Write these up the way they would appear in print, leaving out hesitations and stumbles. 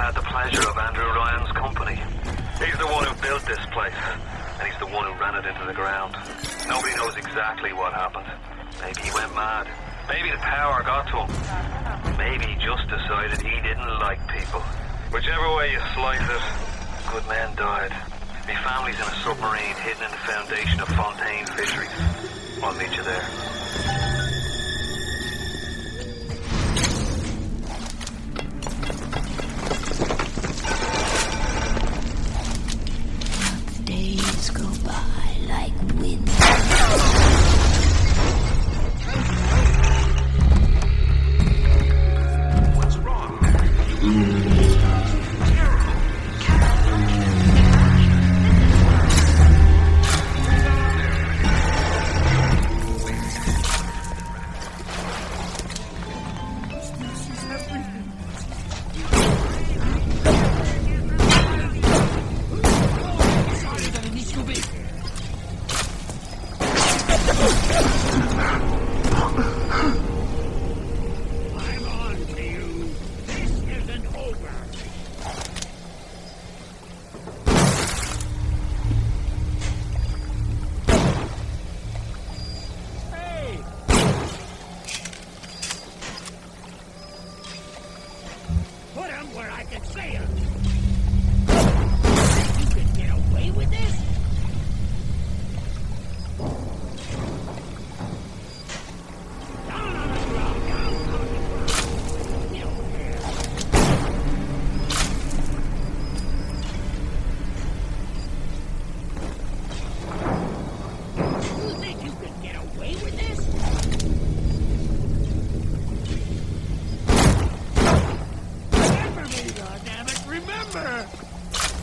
had the pleasure of Andrew Ryan's company. He's the one who built this place, and he's the one who ran it into the ground. Nobody knows exactly what happened. Maybe he went mad. Maybe the power got to him. Maybe he just decided he didn't like people. Whichever way you slice it, good men died. My family's in a submarine hidden in the foundation of Fontaine Fisheries. I'll meet you there. Days go by like wind. What's wrong?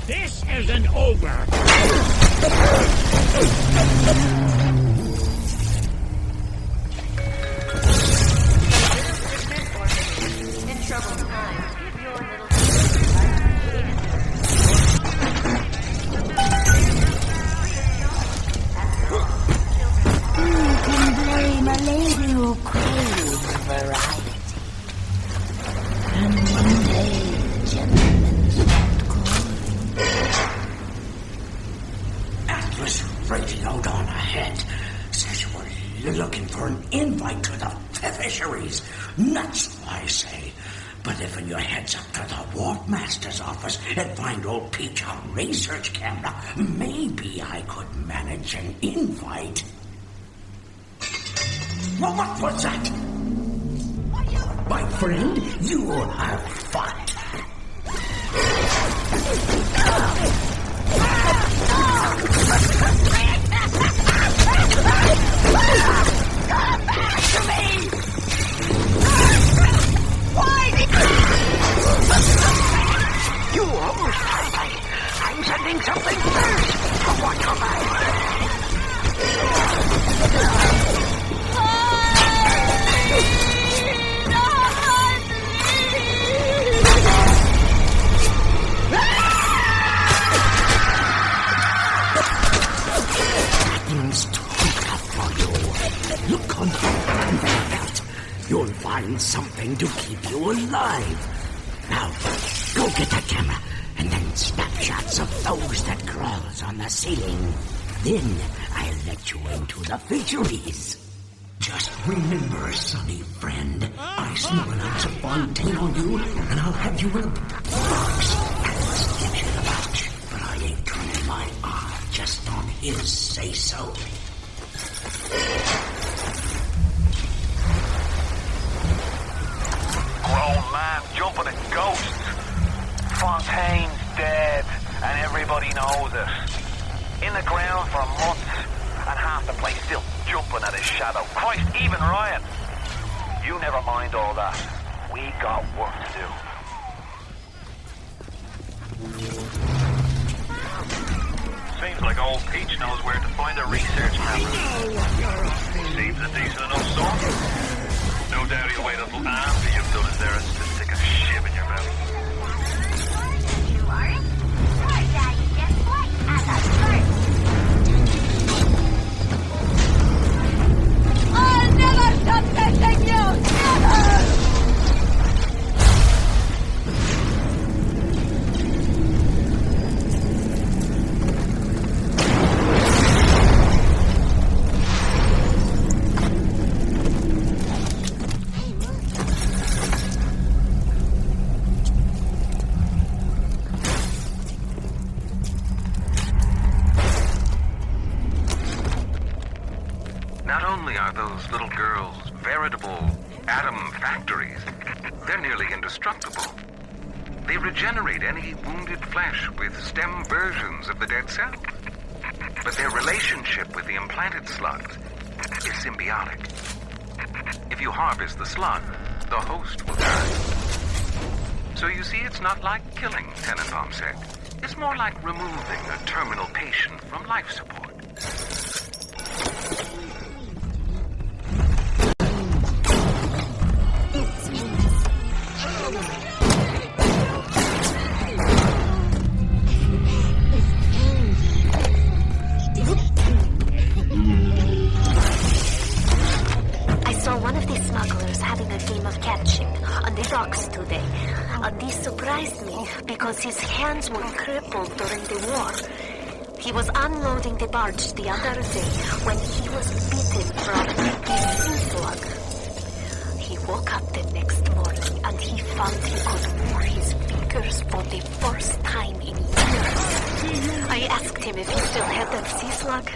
This isn't over. In troubled times, give your little You can blame a lady who craves variety. And one day, gentlemen stopped calling. Atlas radio down ahead says we're looking for an invite to the fisheries. Nuts, I say. But if you heads up to the Wharf Master's office and find old Peach a research camera, maybe I could manage an invite. Well, what was that? My friend, you have fought. Come back to me! Why did you almost tried? I'm sending something first for what your mind. Look on the belt. You'll find something to keep you alive. Now, go get that camera, and then snapshots of those that crawls on the ceiling. Then I'll let you into the fisheries. Just remember, sonny friend, I smell an ounce of Fontaine on you, and I'll have you in a box. Let's get you the pouch, but I ain't turning my eye just on his say-so. Grown man jumping at ghosts. Fontaine's dead, and everybody knows it. In the ground for months, and half the place still jumping at his shadow. Christ, even Ryan. You never mind all that. We got work to do. Seems like old Peach knows where to find a research camera. Seems a decent enough son. No doubt he'll wait until after you've done it there and to stick a shiv in your mouth. You are it? My daddy just like as a first. I'll never stop testing you! Never! veritable atom factories. They're nearly indestructible. They regenerate any wounded flesh with stem versions of the dead cell. But their relationship with the implanted slugs is symbiotic. If you harvest the slug, the host will die. So you see, it's not like killing, Tenenbaum said. It's more like removing a terminal patient from life support. I saw one of these smugglers having a game of catching on the docks today. This surprised me because his hands were crippled during the war. He was unloading the barge the other day when he was bitten from the sea slug. He woke up the next morning and he found he could move his fingers for the first time in years. I asked him if he still had that sea slug.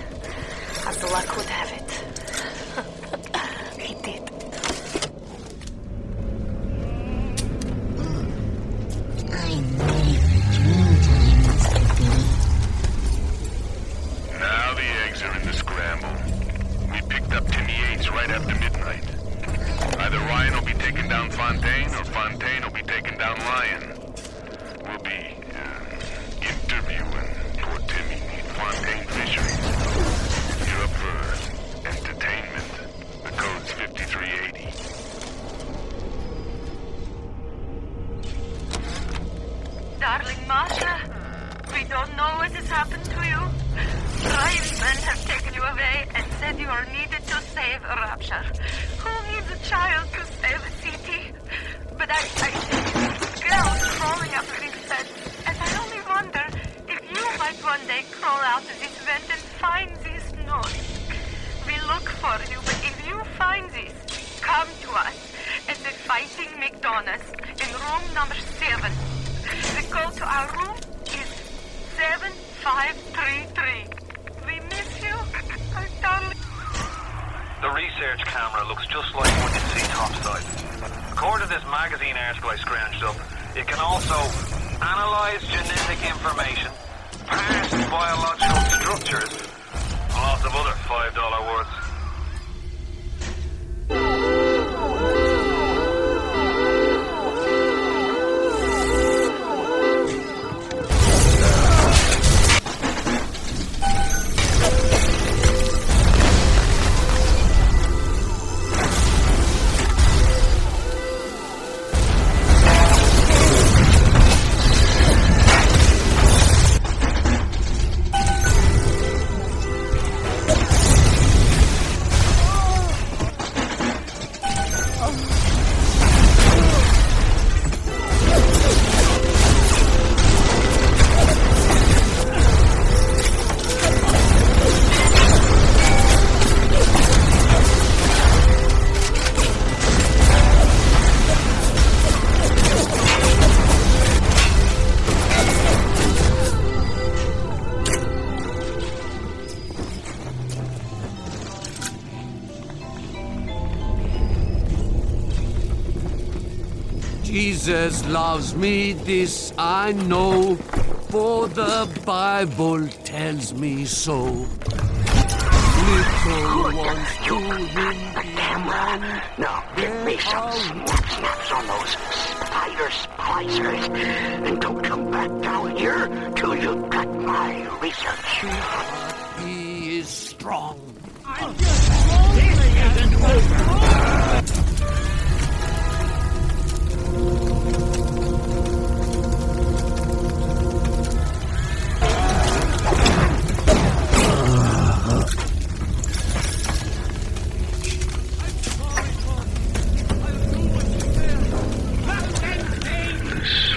As luck would have it, he did. Now the eggs are in the scramble. We picked up Timmy Yates right after midnight. Either Ryan will be taking down Fontaine, or Fontaine will be taking down Ryan. We'll be interviewing poor Timmy in Fontaine Fisheries. You're up for entertainment. The code's 5380. Darling Masha, we don't know what has happened to you. Ryan's men have taken you away and said you are needed to save Rapture. Who needs a child to save a city? But I see girls crawling up this bed, and I only wonder if you might one day crawl out of this vent and find this note. We look for you, but if you find this, come to us at the Fighting McDonald's in room number 7. The code to our room is 7533. We miss you, our darling. The research camera looks just like one you see topside. According to this magazine article I scrounged up, it can also analyze genetic information, parse biological structures, and lots of other $5 words. Jesus loves me, this I know, for the Bible tells me so. Little ones to him belong. Now give me some snaps on those spider splicers, and don't come back down here till you've got my research. He is strong. This isn't over.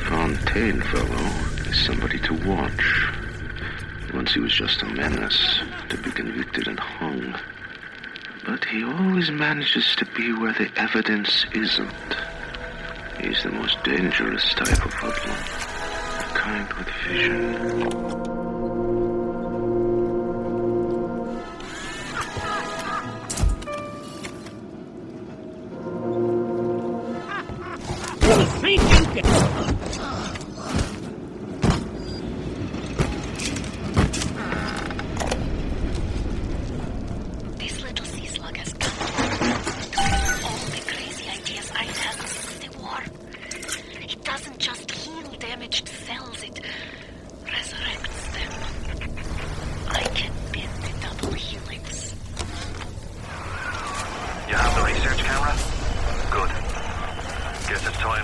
Fontaine fellow is somebody to watch. Once he was just a menace, to be convicted and hung. But he always manages to be where the evidence isn't. He's the most dangerous type of hoodlum. The kind with vision.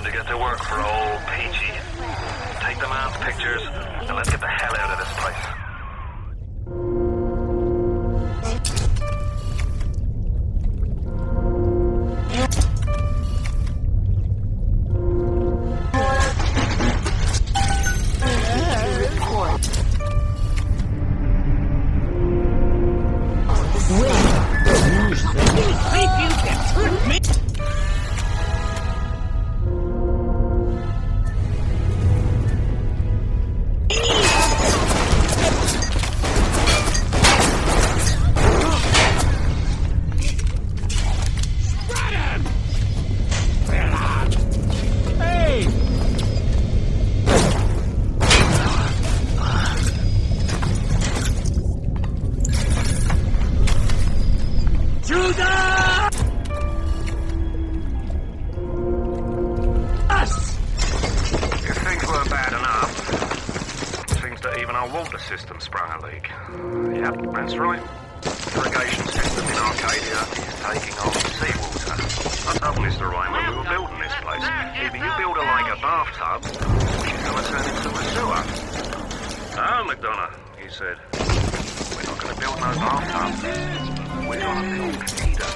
time to get to work for old Peachy. Take the man's pictures, and let's get the hell out of this place. System sprung a leak. Yep, that's right. Irrigation system in Arcadia is taking on seawater. I told Mr. Ryan when we were building this place, either you build it like a bathtub, or she's going to turn into a sewer. No, McDonough, he said. We're not going to build no bathtub. We're going to build Eden.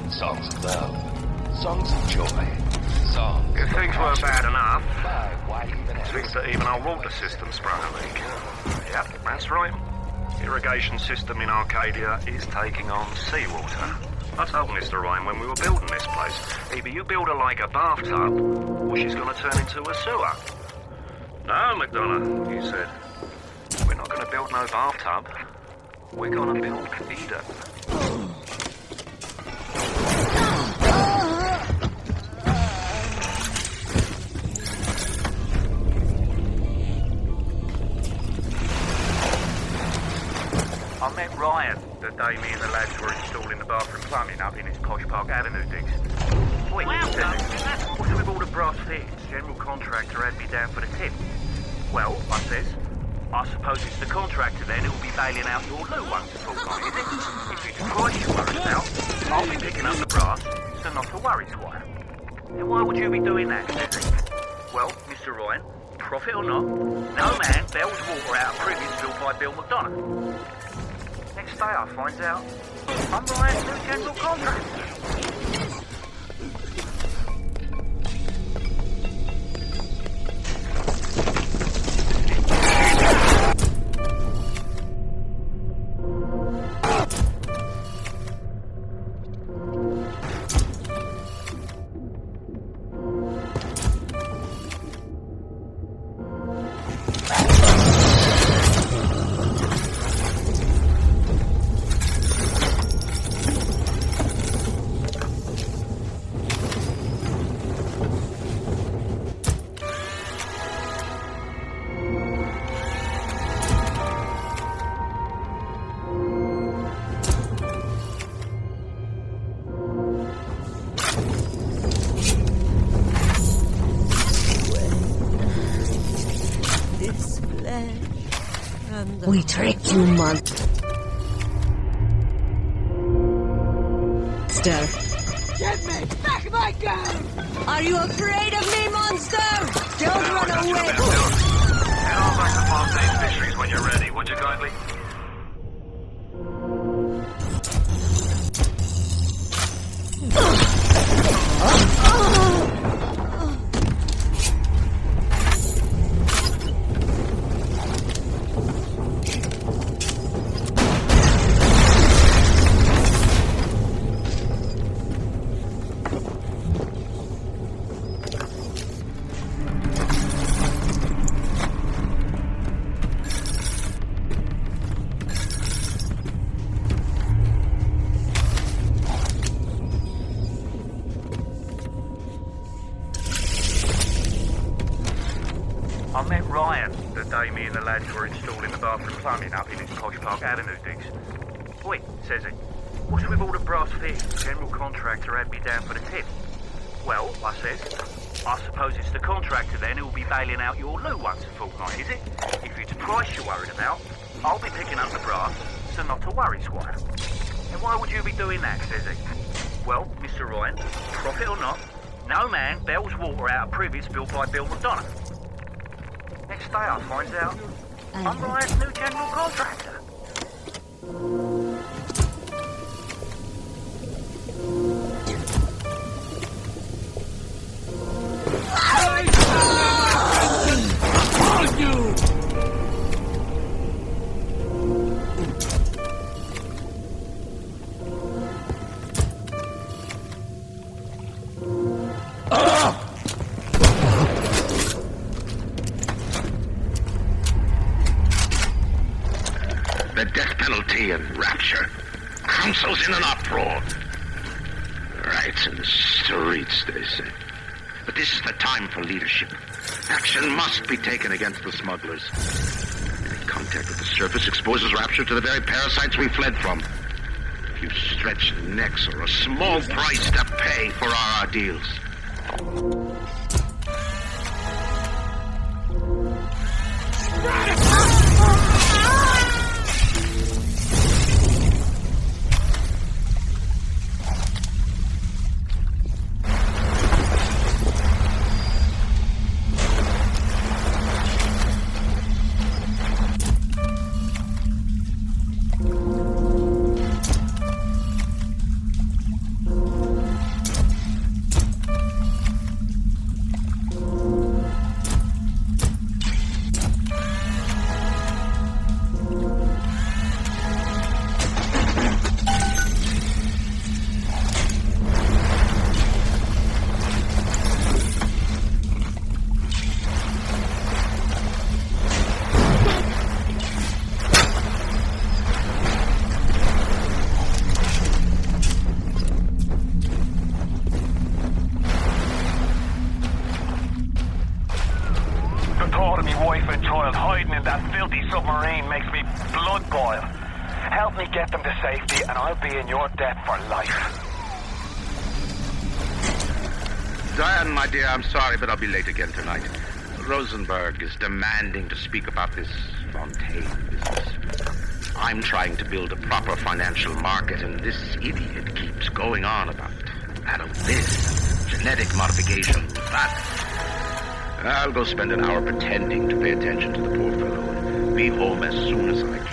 Songs of love, songs of joy, songs. If things were bad enough, things that even our water system sprung a leak. Yep, that's right. Irrigation system in Arcadia is taking on seawater. I told Mr. Ryan when we were building this place, either you build her like a bathtub, or she's going to turn into a sewer. No, McDonough, he said. We're not going to build no bathtub. We're going to build Eden. I met Ryan the day me and the lads were installing the bathroom plumbing up in his Posh Park Avenue digs. Wait, what's with all the brass fittings? General contractor had me down for the tip. Well, I says, I suppose it's the contractor then who'll be bailing out your new ones to talk on, is it? If it's the price you're worried about, I'll be picking up the brass, so not to worry, Squire. Then why would you be doing that, says he? Well, Mr. Ryan, profit or not, no man bails water out of privilege built by Bill McDonough. Next day I find out I'm Ryan's new general contractor. We tricked you, monster. Get me! Back my gun! Are you afraid of me, monster? Don't run away! Head on back to Fontaine Fisheries when you're ready, would you kindly? I met Ryan the day me and the lads were installing the bathroom plumbing up in his Posh Park Avenue digs. Wait, says he. What's with all the brass fittings? The general contractor had me down for the tip. Well, I says, I suppose it's the contractor then who'll be bailing out your loo once a fortnight, is it? If it's price you're worried about, I'll be picking up the brass, so not to worry, Squire. And why would you be doing that, says he? Well, Mr. Ryan, profit or not, no man bails water out of privies built by Bill McDonough. Next day I finds out I'm Ryan's new general contractor. The death penalty and rapture. Council's in an uproar. Riots in the streets, they say. But this is the time for leadership. Action must be taken against the smugglers. Any contact with the surface exposes rapture to the very parasites we fled from. A few stretched necks or a small price to pay for our ideals. Get them to safety and I'll be in your debt for life. Diane, my dear, I'm sorry, but I'll be late again tonight. Rosenberg is demanding to speak about this Fontaine business. I'm trying to build a proper financial market, and this idiot keeps going on about this, genetic modification, that. I'll go spend an hour pretending to pay attention to the poor fellow and be home as soon as I can.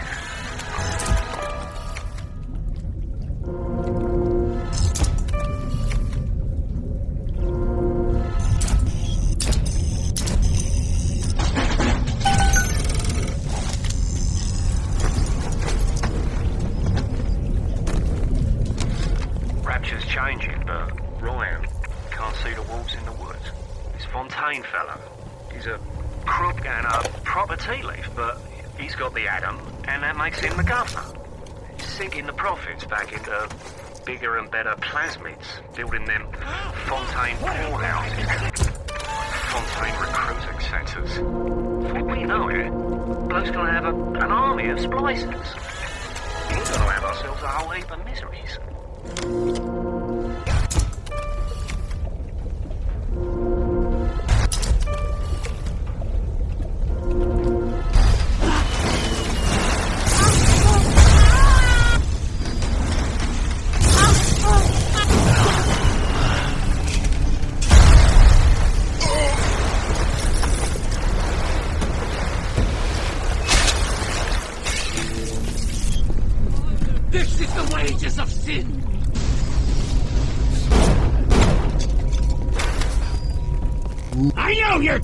He's a crook and a proper tea leaf, but he's got the atom, and that makes him the governor. He's sinking the profits back into bigger and better plasmids, building them Fontaine poorhouses, Fontaine recruiting centres. Before we know it, bloke's gonna have an army of splicers. We're gonna have ourselves a whole heap of miseries. This is the wages of sin! I know you're...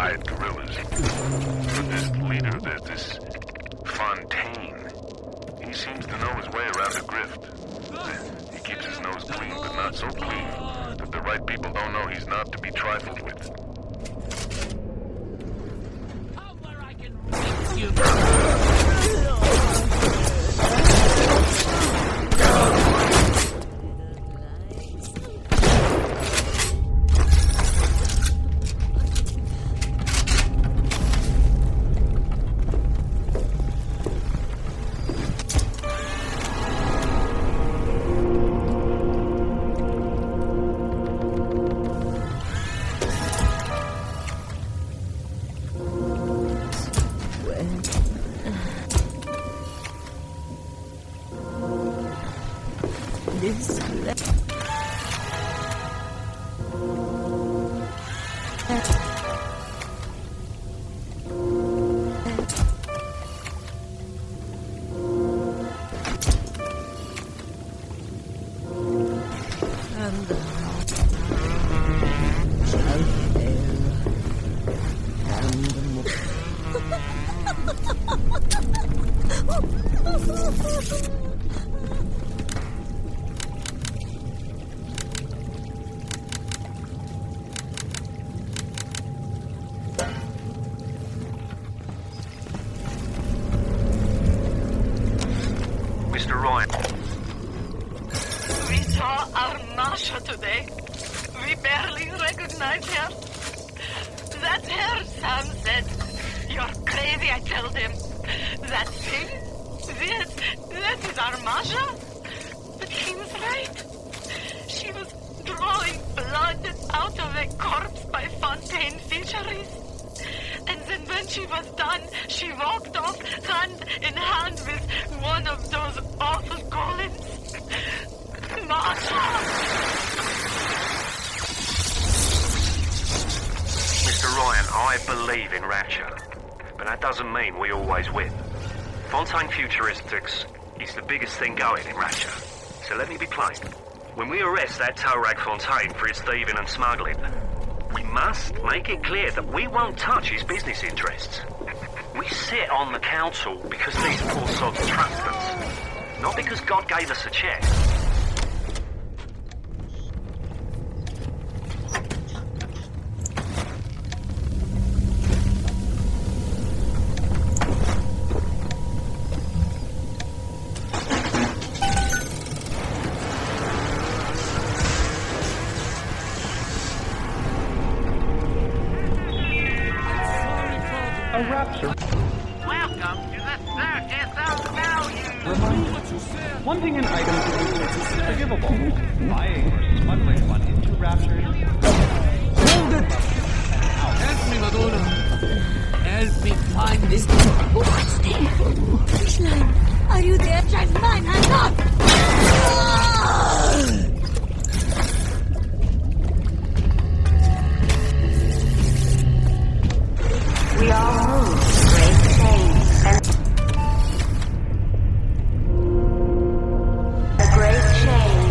hired guerrillas. But this leader, this Fontaine, he seems to know his way around a grift. He keeps his nose clean, but not so clean that the right people don't know he's not to be trifled with. Mr. Ryan. We saw our Masha today. We barely recognized her. That's her, Sam said. You're crazy, I told him. That thing? That is our Masha? But he was right. She was drawing blood out of a corpse by Fontaine Fisheries. And then when she was done, she walked off hand in hand with one of those awful golems. Masha! Mr. Ryan, I believe in Rapture. But that doesn't mean we always win. Fontaine Futuristics is the biggest thing going in Rapture. So let me be plain. When we arrest that Torag Fontaine for his thieving and smuggling, we must make it clear that we won't touch his business interests. We sit on the council because these poor sods trust us, not because God gave us a check. A rapture. Welcome to the circus of value. Reminder. Wanting an item is forgivable. Buying or smuggling one into rapture. Hold it! Help me, Madonna. Help me find this. What's there? Fishline, are you there? Drive mine hand up! We all move great chains and a great chain.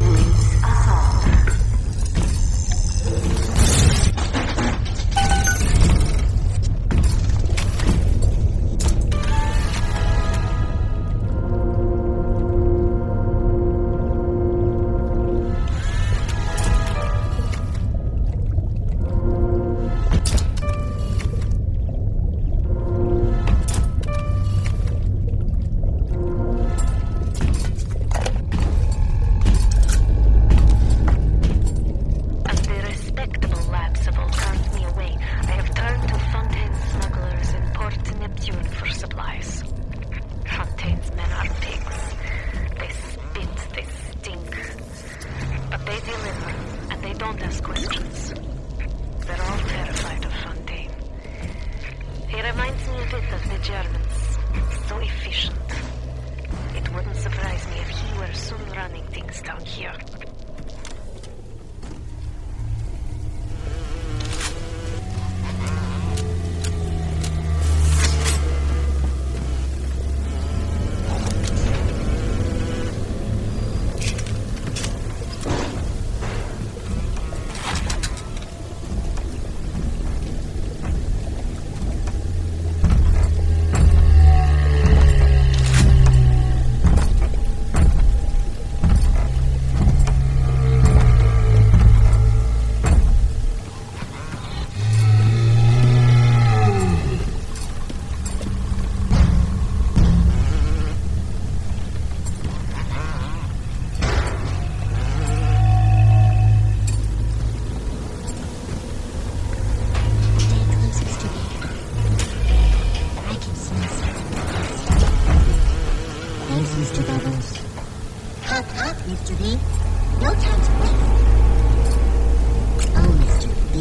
Leads us all. Mr. B, no time to waste. Oh, Mr. B.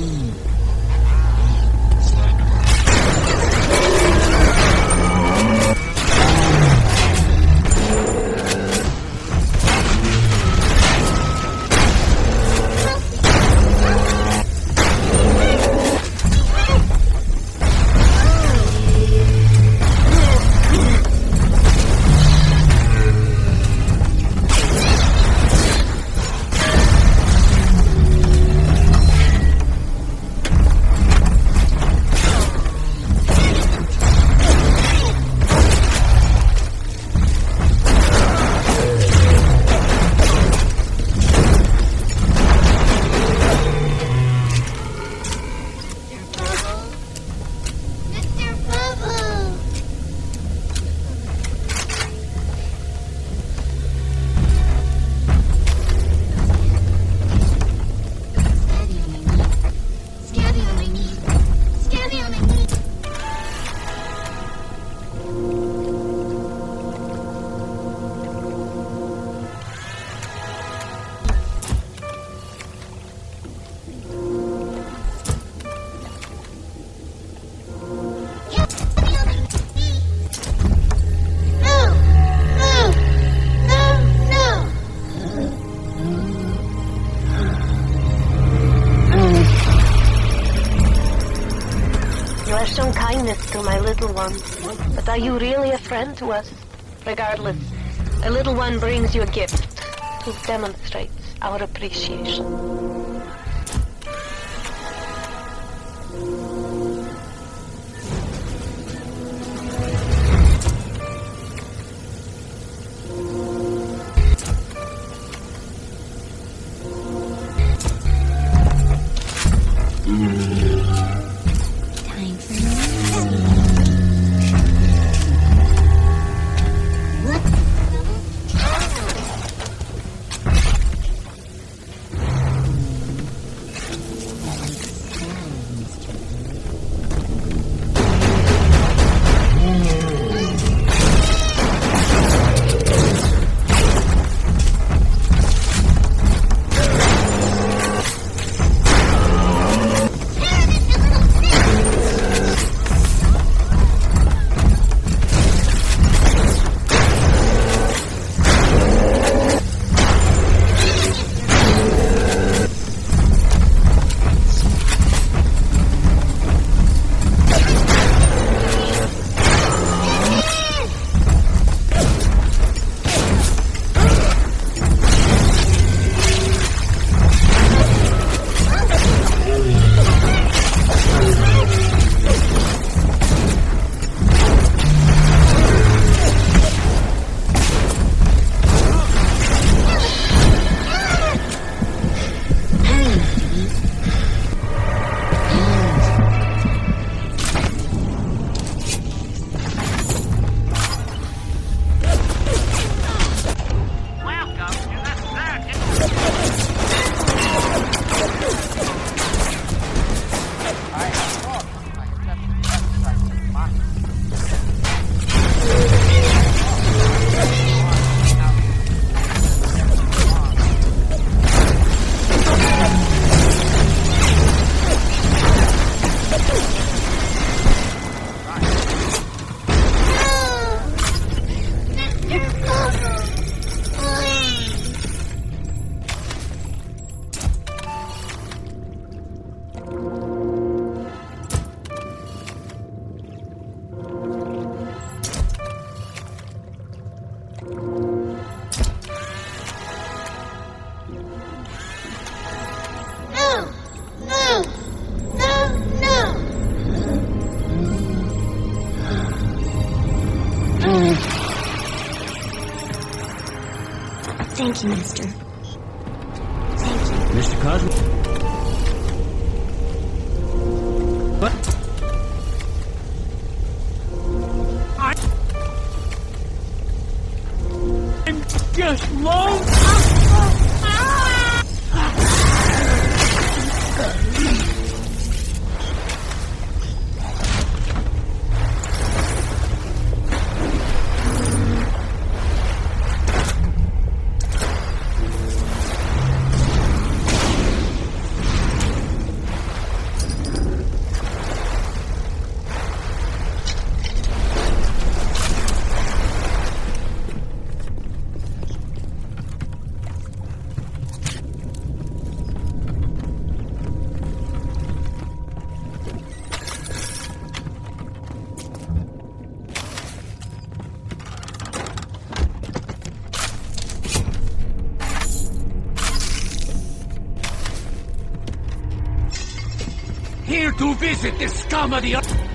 To my little one. But are you really a friend to us? Regardless, a little one brings you a gift to demonstrate our appreciation. Thank you, Master. Thank you. Mr. Cosmo? What? I'm just lost. here to visit the scum of the earth.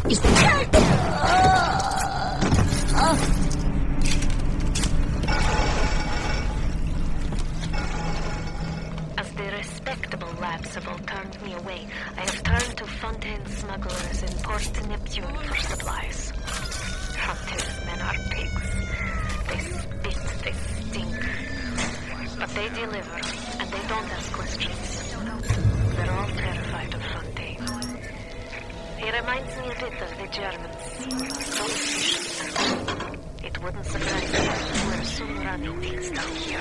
Is the As the respectable lab civil turned me away, I have turned to Fontaine smugglers in Port Neptune for supplies. Fontaine's men are pigs. They spit, they stink. But they deliver, and they don't ask questions. They're all terrified of Fontaine. He reminds me a bit of the Germans. So efficient. It wouldn't surprise me if we're soon running things down here.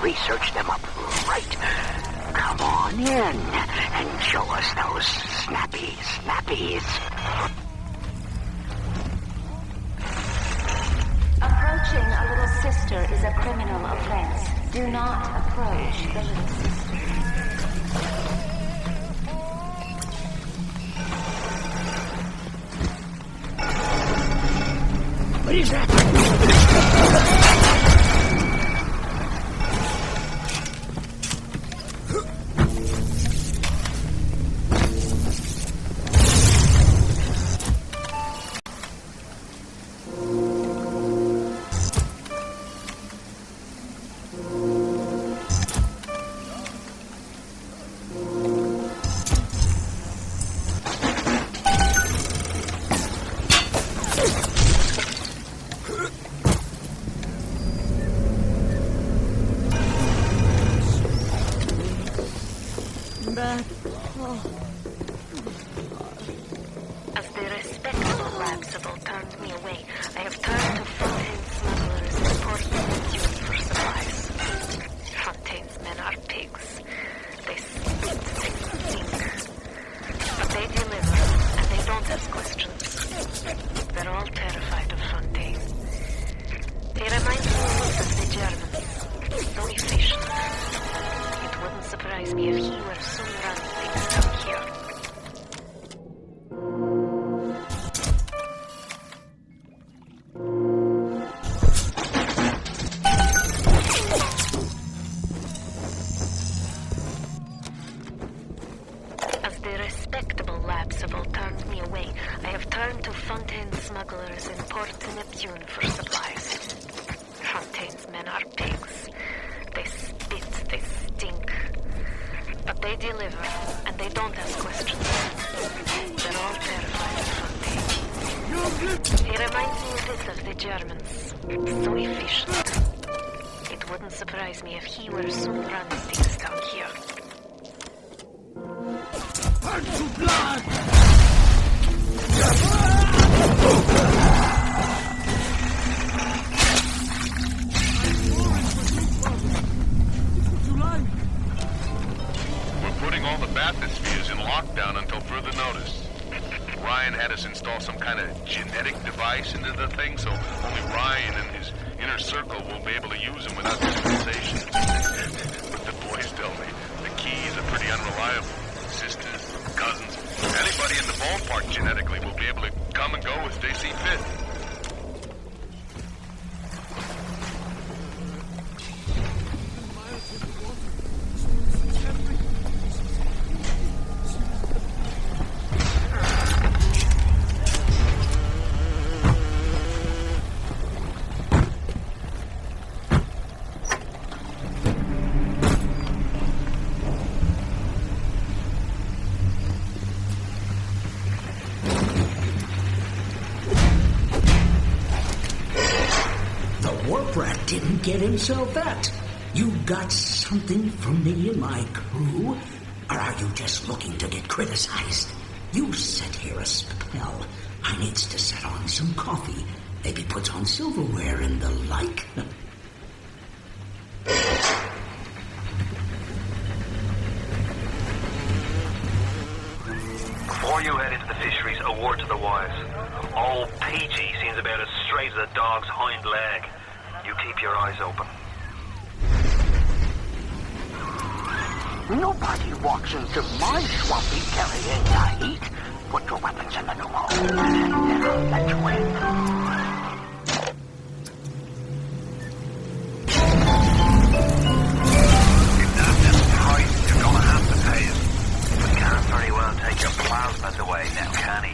Research them up right. Come on in and show us those snappies. Approaching a little sister is a criminal offense. Do not approach the little sister. What is that? As the respectable lab civil turned me away, I have turned to Fontaine smugglers in Port Neptune for supplies. Fontaine's men are pigs. They spit, they stink. But they deliver, and they don't ask questions. They're all terrified of Fontaine. He reminds me a bit of the Germans. So efficient. It wouldn't surprise me if he were soon running things down here. As the respectable lab civil turned me away, I have turned to Fontaine smugglers in Port Neptune for supplies. Fontaine's men are pigs. They spit, they stink. But they deliver, and they don't ask questions. They're all terrified of Fontaine. He reminds me a bit of the Germans. So efficient. It wouldn't surprise me if he were soon running things down here. Burn to blood! Putting all the bathyspheres in lockdown until further notice. Ryan had us install some kind of genetic device into the thing, so only Ryan and his inner circle will be able to use them without dispensation. But the boys tell me the keys are pretty unreliable. Sisters, cousins, anybody in the ballpark genetically will be able to come and go as they see fit. Didn't get himself out. You got something from me and my crew? Or are you just looking to get criticized? You set here a spell. I needs to set on some coffee. Maybe put on silverware and the like. Before you head into the fisheries, a word to the wise. Old PG seems about as straight as a dog's hind leg. You keep your eyes open. Nobody walks into my swampy carrying the heat. Put your weapons in the pneumo. Let's win. If that's the price, you're gonna have to pay it. But he can't very well take your plasmas away now, can he?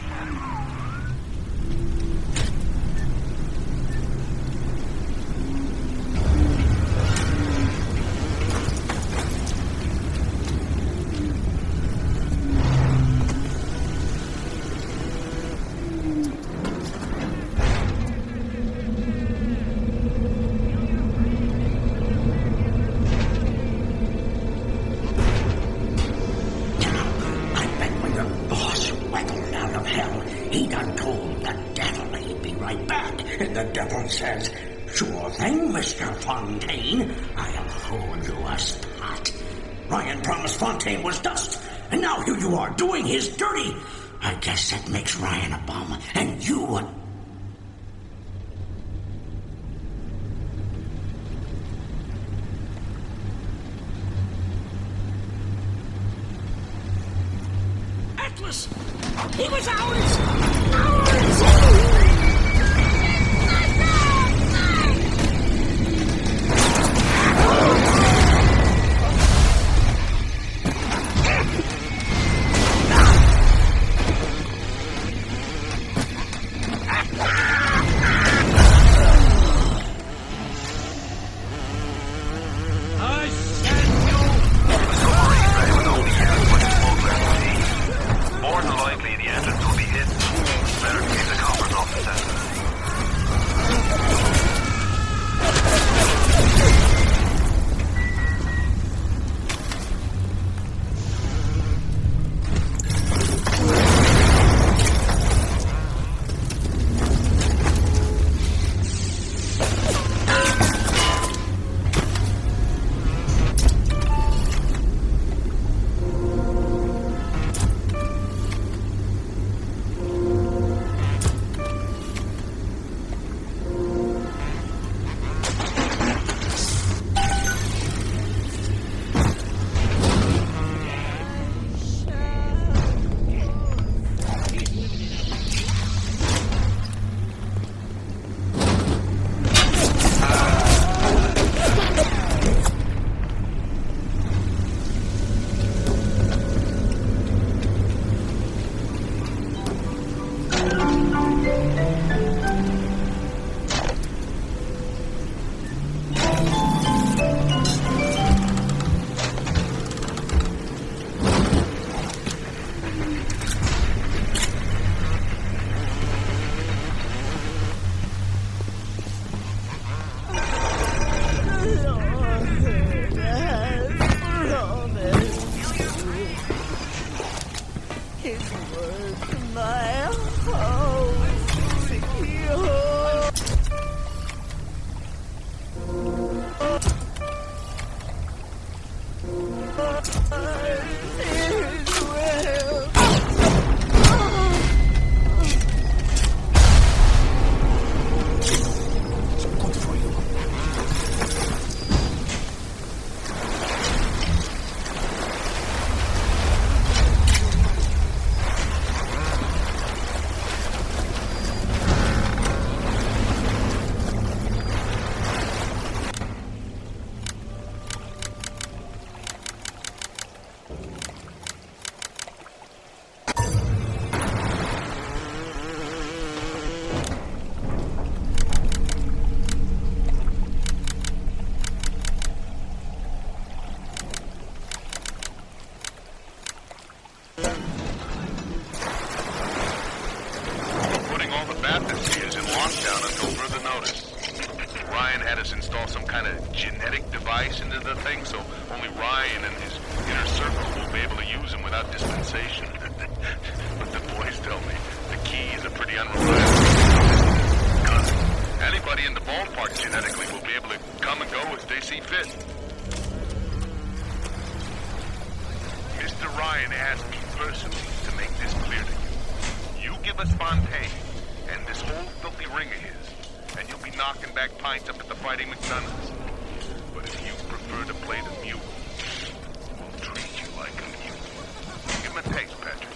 Says, sure thing, Mr. Fontaine. I'll hold you a spot. Ryan promised Fontaine was dust, and now here you are doing his dirty. I guess that makes Ryan a bum, and you a... Atlas! He was ours! Ours! More than likely, the entrance will be hidden. install some kind of genetic device into the thing, so only Ryan and his inner circle will be able to use them without dispensation. But the boys tell me the key is a pretty unreliable gun. Anybody in the ballpark genetically will be able to come and go as they see fit. Mr. Ryan asked me personally to make this clear to you. You give us Fontaine and this whole filthy ring of his, and you'll be knocking back pints up at the Fighting McDonough's. But if you prefer to play the mule, we'll treat you like a mule. Give him a taste, Patrick.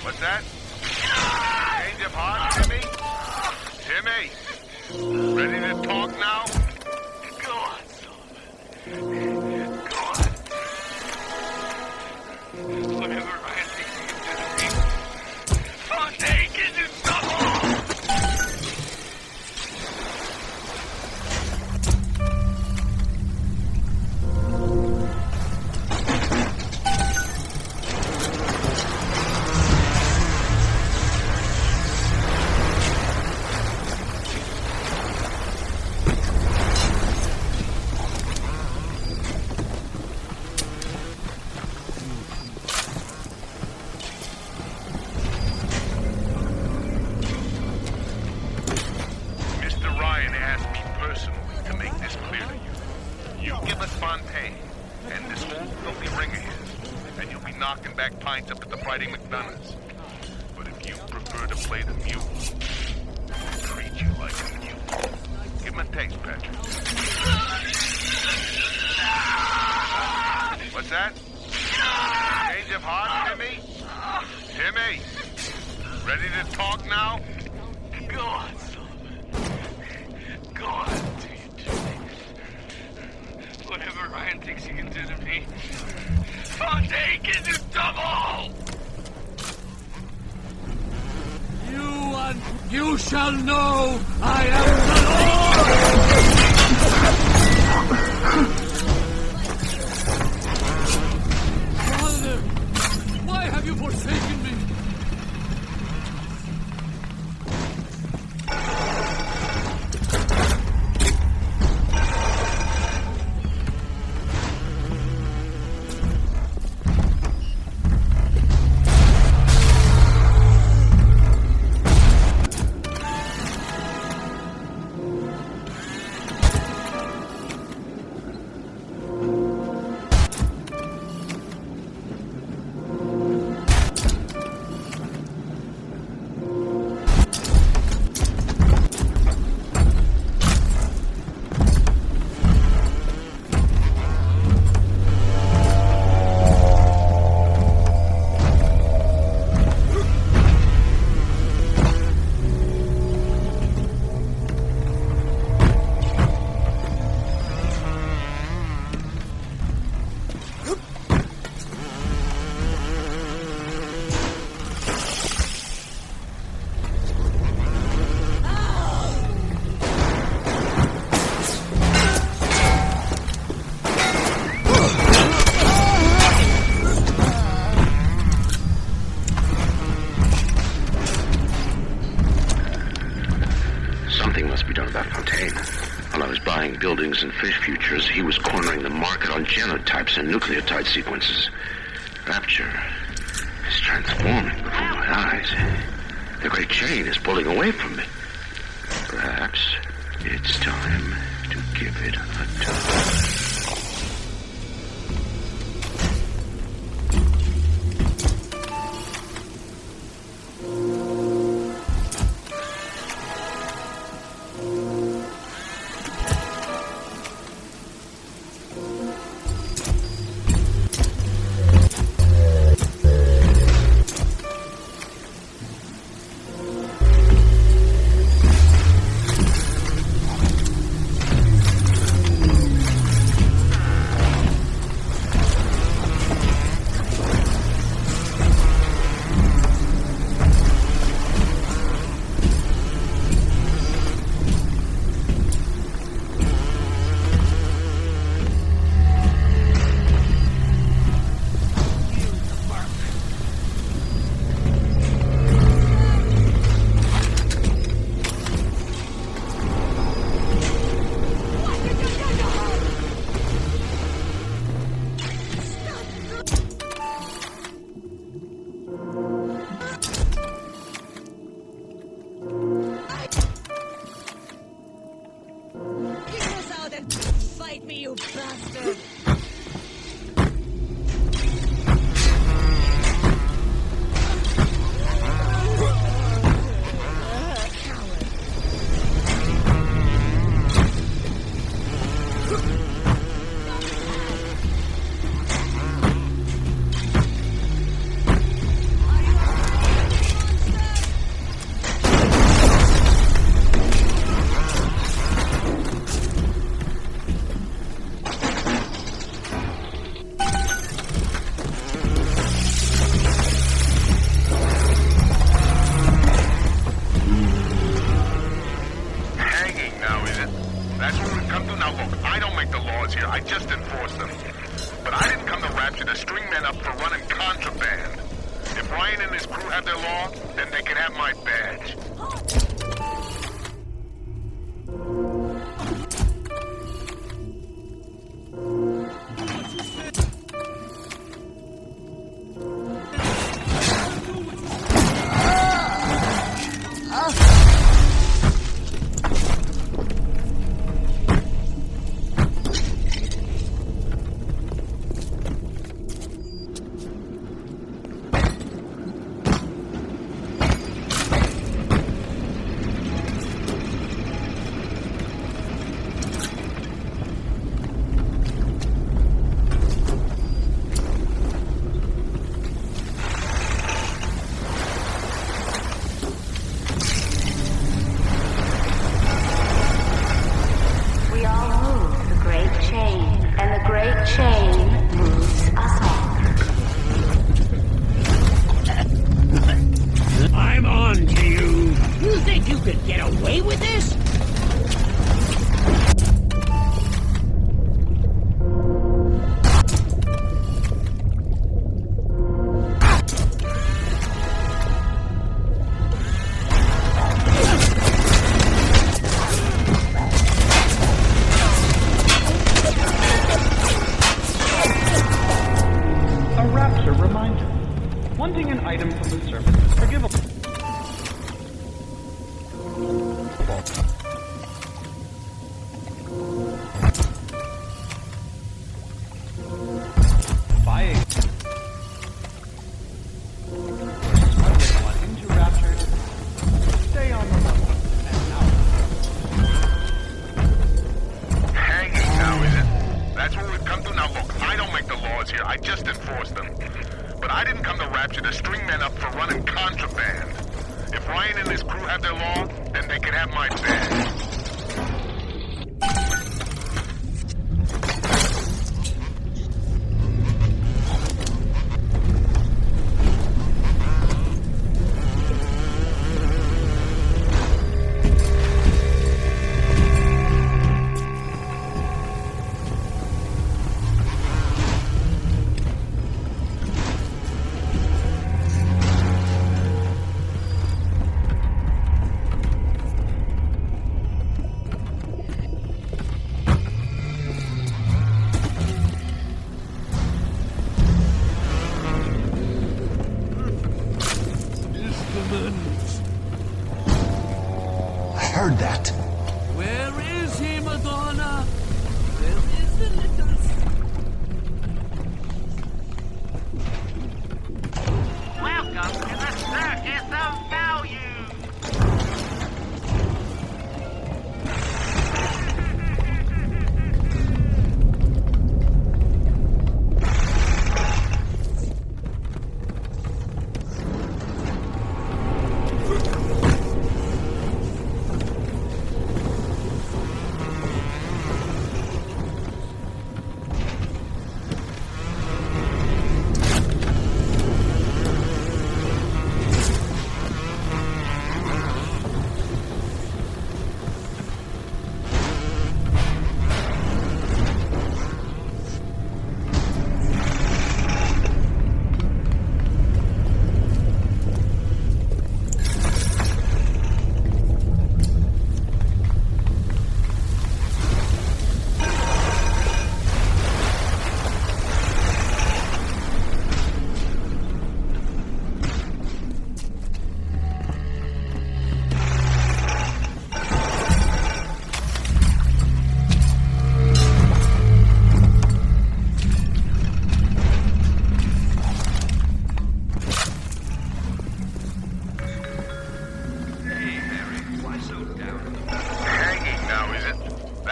What's that? Change of heart, Timmy? Timmy! Ready to talk now? Go on, Sullivan. Go on. Whatever Ryan thinks he can do to me, Fontaine can do double! Up at the Fighting McDonough's. But if you prefer to play the mule, we'll treat you like a mule. Give him a taste, Patrick. What's that? Change of heart, Timmy? Timmy! Ready to talk now? Go on, Sullivan. Go on, do you do it? Whatever Ryan thinks he can do to me, Fontaine can do double! You shall know I am the Lord! Father, why have you forsaken me? Buildings and fish futures, he was cornering the market on genotypes and nucleotide sequences. Rapture is transforming before my eyes. The great chain is pulling away from me. Perhaps it's time to give it a try. bite me, you bastard! Heard that. Where is he, Madonna? Where is the little... Welcome to the Circus of Value!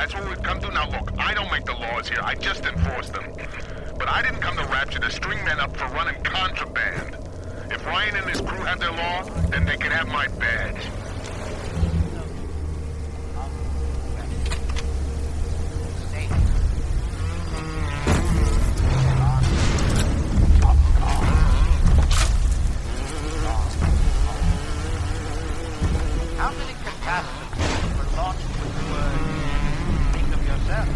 That's what we've come to. Now look, I don't make the laws here, I just enforce them. But I didn't come to Rapture to string men up for running contraband. If Ryan and his crew have their law, then they can have my badge. How many catastrophes were launched with the word, think of yourself?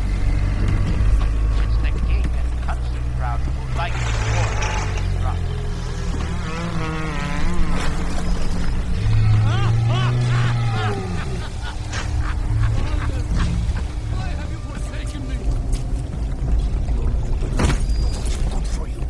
It's the king and country crowd who like the war struck. Why have you forsaken me? Good for you.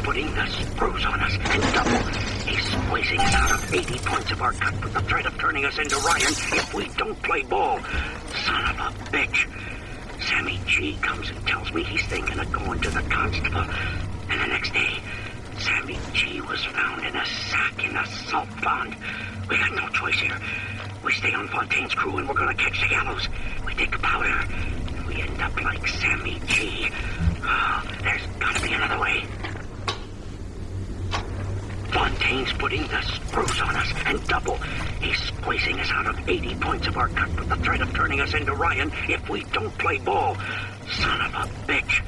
putting the screws on us and double. He's squeezing us out of 80 points of our cut with the threat of turning us into Ryan if we don't play ball. Son of a bitch. Sammy G comes and tells me he's thinking of going to the constable. And the next day, Sammy G was found in a sack in a salt pond. We got no choice here. We stay on Fontaine's crew and we're gonna catch the gallows. We take a powder and we end up like Sammy G. Oh, there's gotta be another way. Fontaine's putting the screws on us, and double. He's squeezing us out of 80 points of our cut with the threat of turning us into Ryan if we don't play ball. Son of a bitch.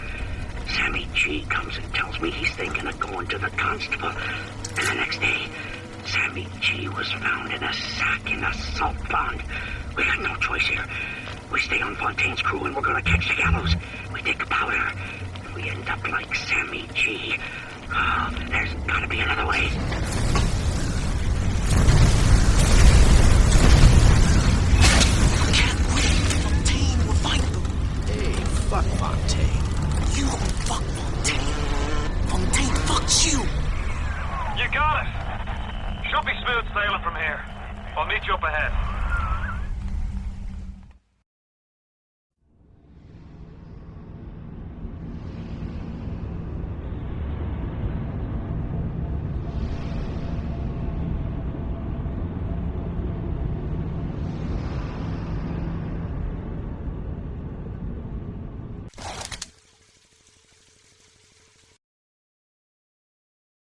Sammy G comes and tells me he's thinking of going to the constable. And the next day, Sammy G was found in a sack in a salt pond. We got no choice here. We stay on Fontaine's crew and we're gonna catch the gallows. We take a powder, and we end up like Sammy G. Oh, there's gotta be another way. Can't wait. Fontaine will find them. Hey, fuck Fontaine. You fuck Fontaine. Fontaine fucks you. You got it. Should be smooth sailing from here. I'll meet you up ahead.